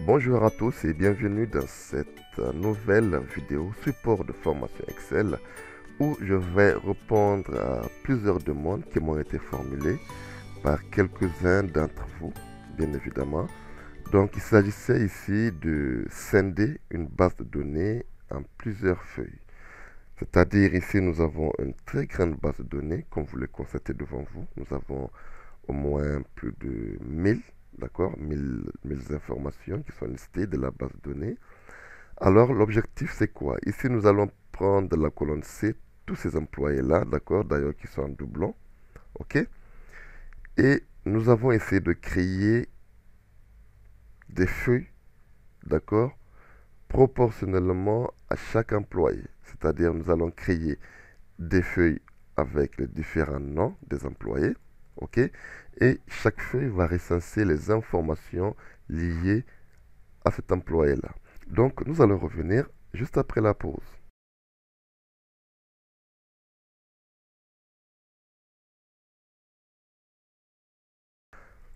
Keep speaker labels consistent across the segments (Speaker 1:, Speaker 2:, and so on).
Speaker 1: Bonjour à tous et bienvenue dans cette nouvelle vidéo support de formation Excel où je vais répondre à plusieurs demandes qui m'ont été formulées par quelques-uns d'entre vous, bien évidemment. Donc il s'agissait ici de scinder une base de données en plusieurs feuilles. C'est-à-dire ici nous avons une très grande base de données, comme vous le constatez devant vous. Nous avons au moins plus de 1000, d'accord, 1000 informations qui sont listées de la base de données. Alors l'objectif c'est quoi? Ici nous allons prendre la colonne C, tous ces employés-là, d'accord, d'ailleurs qui sont en doublon, ok? Et nous avons essayé de créer des feuilles, d'accord, proportionnellement à chaque employé. C'est-à-dire nous allons créer des feuilles avec les différents noms des employés, ok? Et chaque feuille va recenser les informations liées à cet employé-là. Donc, nous allons revenir juste après la pause.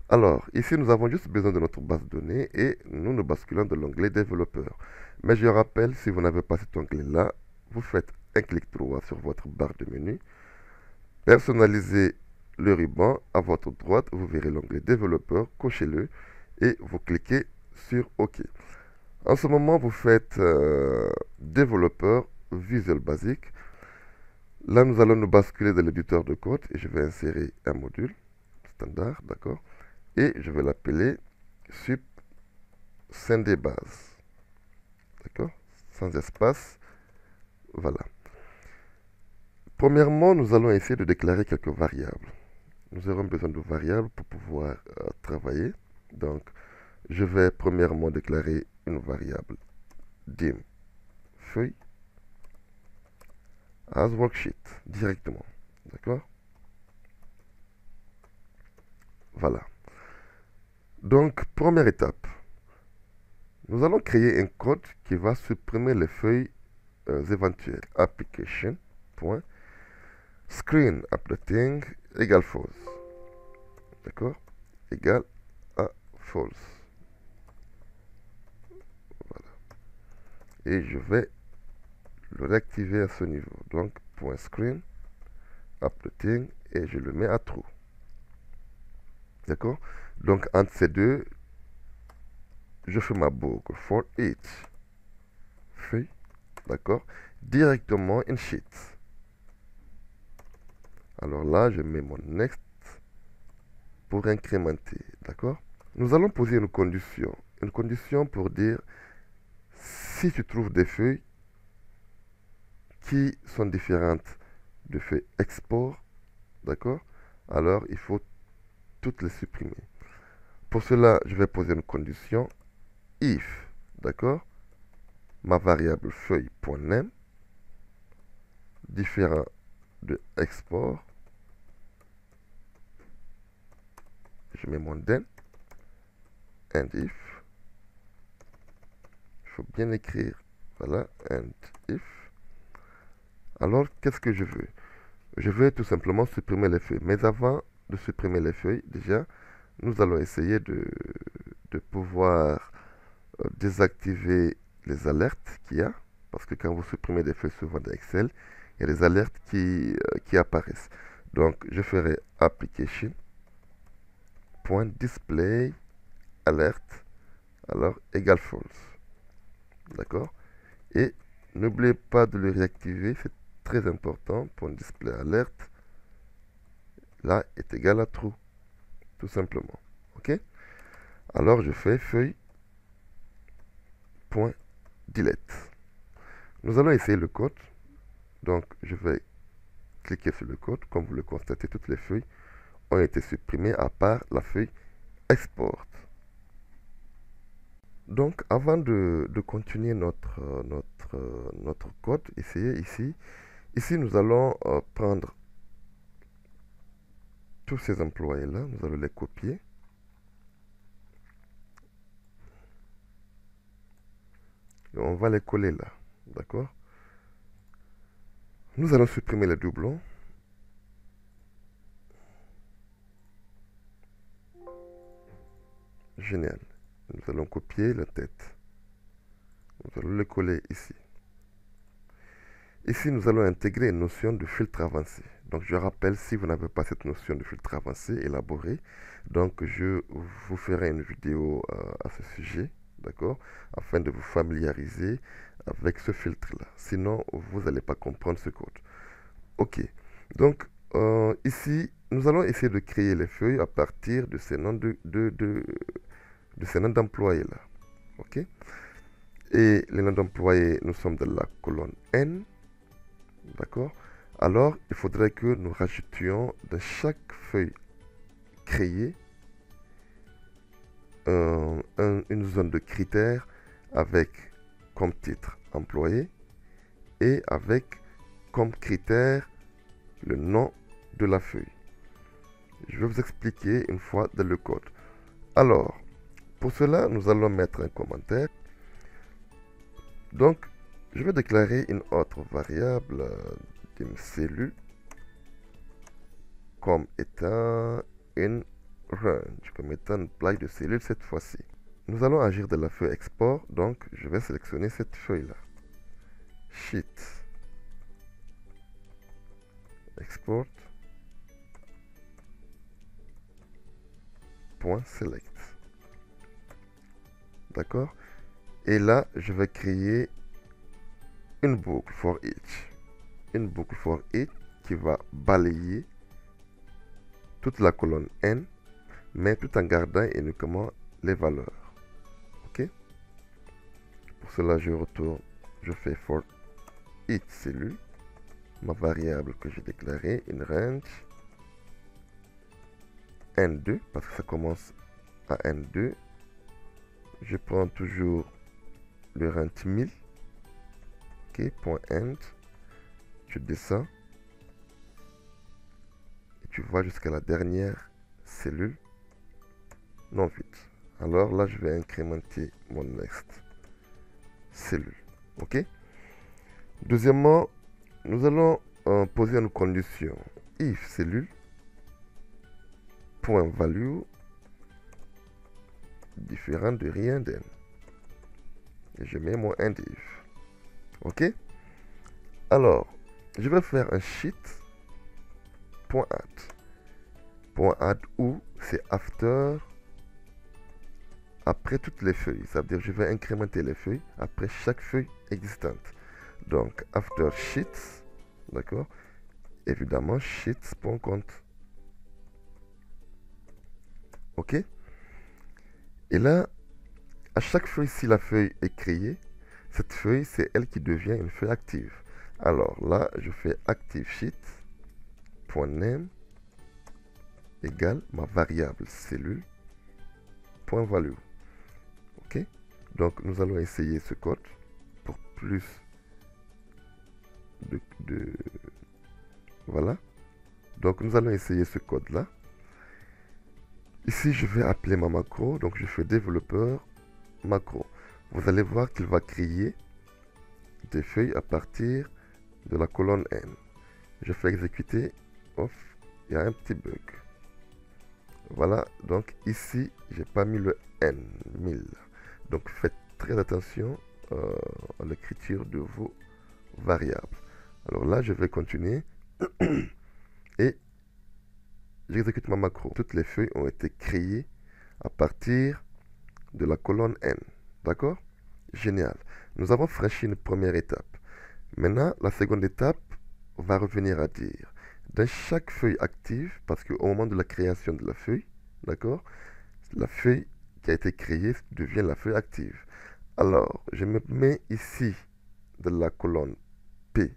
Speaker 1: Alors, ici, nous avons juste besoin de notre base de données et nous nous basculons de l'onglet développeur. Mais je rappelle, si vous n'avez pas cet onglet-là, vous faites un clic droit sur votre barre de menu, personnalisez le ruban à votre droite, vous verrez l'onglet développeur, cochez-le et vous cliquez sur OK. En ce moment, vous faites développeur Visual Basic. Là, nous allons nous basculer dans l'éditeur de code et je vais insérer un module standard, d'accord? Et je vais l'appeler sup scinder base, d'accord? Sans espace, voilà. Premièrement, nous allons essayer de déclarer quelques variables. Nous aurons besoin de variables pour pouvoir travailler. Donc, je vais premièrement déclarer une variable dim feuille as worksheet directement. D'accord? Voilà. Donc, première étape, nous allons créer un code qui va supprimer les feuilles éventuelles. Application.screen updating égale false. D'accord? Égale à false. Voilà. Et je vais le réactiver à ce niveau. Donc, .screen updating et je le mets à true. D'accord? Donc, entre ces deux, je fais ma boucle for each feuille, d'accord, directement in sheet. Alors là, je mets mon next pour incrémenter, d'accord. Nous allons poser une condition pour dire si tu trouves des feuilles qui sont différentes de feuilles export, d'accord, alors il faut toutes les supprimer. Pour cela, je vais poser une condition if, d'accord, ma variable feuille.name différent de export, je mets mon den and if, il faut bien écrire, voilà, and if. Alors qu'est-ce que je veux? Je vais tout simplement supprimer les feuilles, mais avant de supprimer les feuilles, déjà nous allons essayer de pouvoir désactiver les alertes qu'il y a, parce que quand vous supprimez des feuilles souvent d'Excel, il y a des alertes qui apparaissent. Donc je ferai application.display alert alors égale false, d'accord? Et n'oubliez pas de le réactiver, c'est très important. Display alert là est égal à true, tout simplement, ok? Alors je fais feuille.delete. Nous allons essayer le code. Donc je vais cliquer sur le code. Comme vous le constatez, toutes les feuilles ont été supprimées à part la feuille export. Donc avant de continuer notre code, ici, nous allons prendre tous ces employés là, nous allons les copier. Et on va les coller là, d'accord? Nous allons supprimer les doublons. Génial. Nous allons copier la tête. Nous allons le coller ici. Ici, nous allons intégrer une notion de filtre avancé. Donc, je rappelle, si vous n'avez pas cette notion de filtre avancé élaborée, donc je vous ferai une vidéo à ce sujet, d'accord, afin de vous familiariser avec ce filtre-là. Sinon, vous n'allez pas comprendre ce code. Ok. Donc, ici, nous allons essayer de créer les feuilles à partir de ces noms ces noms d'employés là. Ok. Et les noms d'employés, nous sommes dans la colonne N. D'accord? Alors, il faudrait que nous rajoutions dans chaque feuille créée une zone de critères avec comme titre employé et avec comme critère le nom de la feuille. Je vais vous expliquer une fois dans le code. Alors, pour cela, nous allons mettre un commentaire. Donc, je vais déclarer une autre variable d'une cellule comme étant une range, comme étant une plaque de cellules cette fois-ci. Nous allons agir de la feuille export, donc je vais sélectionner cette feuille-là. Sheet. Export. .select. D'accord? Et là, je vais créer une boucle for each. Une boucle for each qui va balayer toute la colonne N, mais tout en gardant uniquement les valeurs. Ok? Pour cela, je retourne, je fais for each cellule, ma variable que j'ai déclarée, une range N2, parce que ça commence à N2. Je prends toujours le range 1000. Ok, point end. Je descends. Et tu vois jusqu'à la dernière cellule non vide. Alors là, je vais incrémenter mon next cellule. Ok. Deuxièmement, nous allons poser une condition. If cellule point value différent de rien d'N. Et je mets mon end if. Ok. Alors, je vais faire un sheet point add. Point add où c'est after après toutes les feuilles. Ça veut dire que je vais incrémenter les feuilles après chaque feuille existante. Donc, after sheets, d'accord, évidemment, sheets.compte. Ok. Et là, à chaque feuille, si la feuille est créée, cette feuille, c'est elle qui devient une feuille active. Alors là, je fais active sheet.name égale ma variable cellule point value. Ok. Donc, nous allons essayer ce code pour plus de voilà. Donc, nous allons essayer ce code-là. Ici, je vais appeler ma macro. Donc, je fais développeur macro. Vous allez voir qu'il va créer des feuilles à partir de la colonne N. Je fais exécuter. Off. Il y a un petit bug. Voilà. Donc, ici, j'ai pas mis le N, 1000. Donc, faites très attention à l'écriture de vos variables. Alors là, je vais continuer. Et j'exécute ma macro. Toutes les feuilles ont été créées à partir de la colonne N. D'accord? Génial. Nous avons franchi une première étape. Maintenant, la seconde étape va revenir à dire, dans chaque feuille active, parce qu'au moment de la création de la feuille, d'accord, la feuille qui a été créée devient la feuille active. Alors, je me mets ici de la colonne P,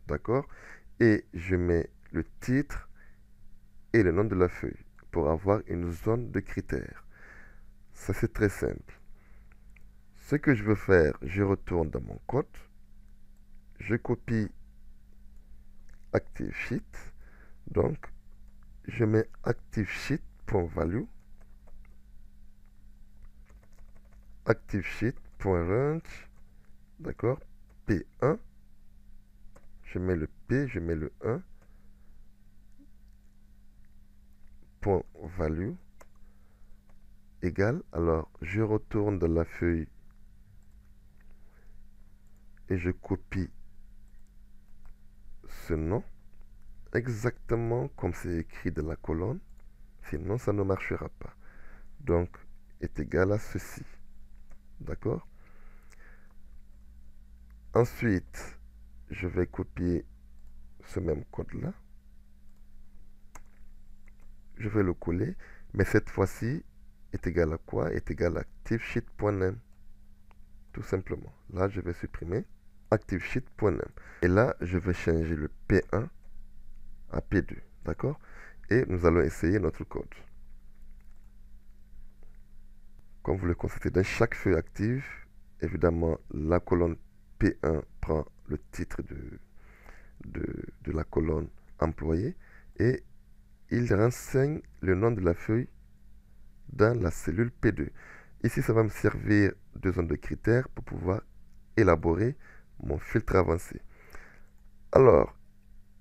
Speaker 1: d'accord, et je mets le titre et le nom de la feuille pour avoir une zone de critères. Ça, c'est très simple. Ce que je veux faire, je retourne dans mon code, je copie active sheet, donc je mets active sheet.value, active sheet.range, d'accord, P1, je mets le P, je mets le 1, point value, égal. Alors, je retourne dans la feuille et je copie ce nom exactement comme c'est écrit dans la colonne. Sinon, ça ne marchera pas. Donc, est égal à ceci. D'accord? Ensuite, je vais copier ce même code-là. Je vais le coller, mais cette fois-ci, est égal à quoi? Est égal à ActiveSheet.name. Tout simplement. Là, je vais supprimer ActiveSheet.name. Et là, je vais changer le P1 à P2. D'accord? Et nous allons essayer notre code. Comme vous le constatez, dans chaque feuille active, évidemment, la colonne P1 prend le titre de la colonne employée et il renseigne le nom de la feuille dans la cellule P2. Ici, ça va me servir de zone de critères pour pouvoir élaborer mon filtre avancé. Alors,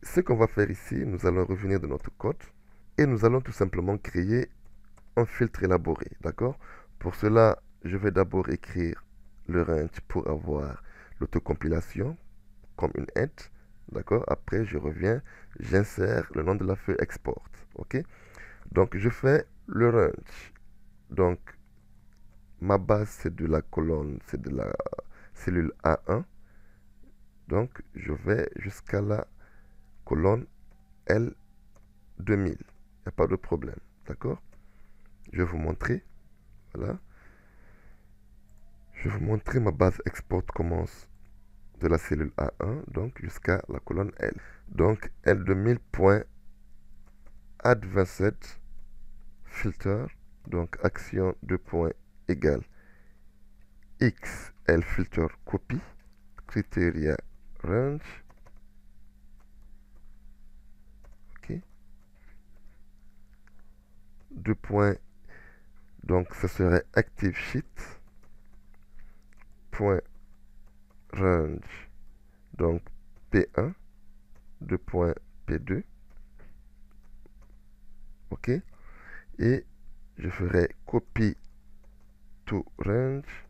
Speaker 1: ce qu'on va faire ici, nous allons revenir dans notre code et nous allons tout simplement créer un filtre élaboré, d'accord? Pour cela, je vais d'abord écrire le range pour avoir l'autocompilation comme une aide, d'accord? Après, je reviens, j'insère le nom de la feuille export, ok? Donc, je fais le range. Donc, ma base, c'est de la colonne, c'est de la cellule A1. Donc, je vais jusqu'à la colonne L2000. Il n'y a pas de problème, d'accord? Je vais vous montrer. Voilà. Je vais vous montrer ma base export commence de la cellule A1, donc jusqu'à la colonne L. Donc, L2000.add27 filter, donc action 2 points égale XL filter copy, criteria range, ok, 2 points, donc ce serait active sheet, point range, donc P1, 2 points P2, ok, et je ferai copy to range,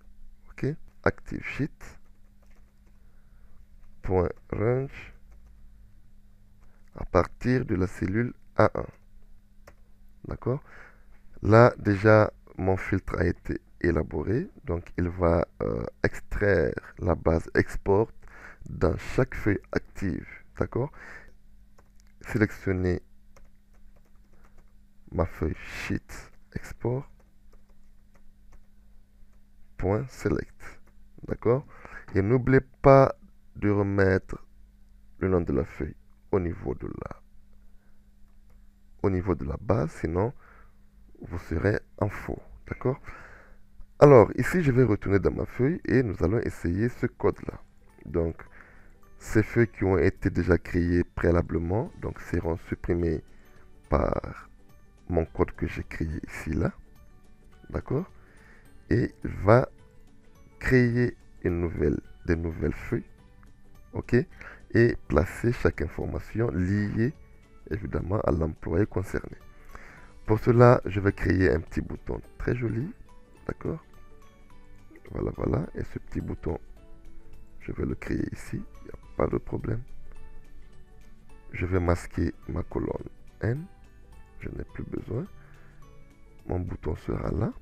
Speaker 1: ok, active sheet, point range, à partir de la cellule A1. D'accord? Là, déjà, mon filtre a été élaboré. Donc, il va extraire la base export dans chaque feuille active. D'accord? Sélectionner ma feuille sheet export. Point select. D'accord? Et n'oubliez pas de remettre le nom de la feuille au niveau de la base, sinon vous serez en faux. D'accord? Alors, ici, je vais retourner dans ma feuille et nous allons essayer ce code-là. Donc, ces feuilles qui ont été déjà créées préalablement, donc seront supprimées par mon code que j'ai créé ici, là. D'accord? Et il va créer des nouvelles feuilles. OK? Et placer chaque information liée, évidemment, à l'employé concerné. Pour cela, je vais créer un petit bouton très joli. D'accord? Voilà, voilà. Et ce petit bouton, je vais le créer ici. Il n'y a pas de problème. Je vais masquer ma colonne N. Je n'ai plus besoin. Mon bouton sera là.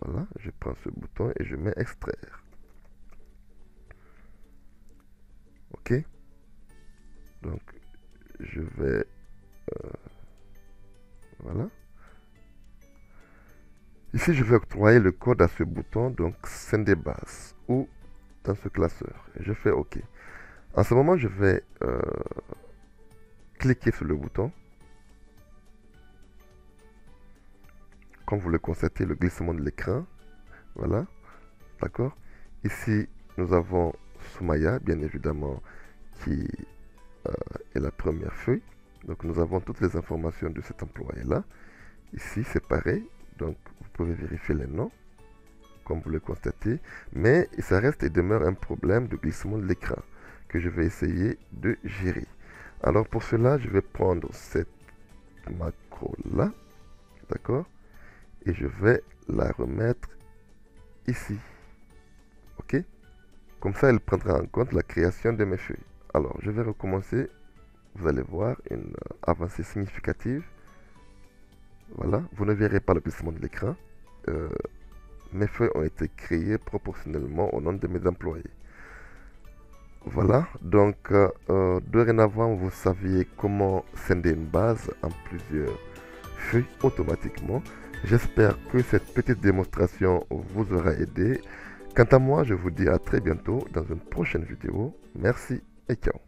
Speaker 1: Voilà. Je prends ce bouton et je mets extraire. OK? Donc, je vais... voilà. Ici, je vais octroyer le code à ce bouton, donc sender base ou dans ce classeur. Et je fais OK. En ce moment, je vais cliquer sur le bouton. Comme vous le constatez, le glissement de l'écran. Voilà. D'accord. Ici, nous avons Soumaya, bien évidemment, qui est la première feuille. Donc, nous avons toutes les informations de cet employé-là. Ici, c'est pareil. Donc, vous pouvez vérifier les noms, comme vous le constatez. Mais ça reste et demeure un problème de glissement de l'écran que je vais essayer de gérer. Alors, pour cela, je vais prendre cette macro-là. d'accord? Et je vais la remettre ici, ok? Comme ça, elle prendra en compte la création de mes feuilles. Alors, je vais recommencer. Vous allez voir une avancée significative. Voilà, vous ne verrez pas le glissement de l'écran. Mes feuilles ont été créées proportionnellement au nom de mes employés. Voilà, donc dorénavant, vous saviez comment scinder une base en plusieurs feuilles automatiquement. J'espère que cette petite démonstration vous aura aidé. Quant à moi, je vous dis à très bientôt dans une prochaine vidéo. Merci et ciao.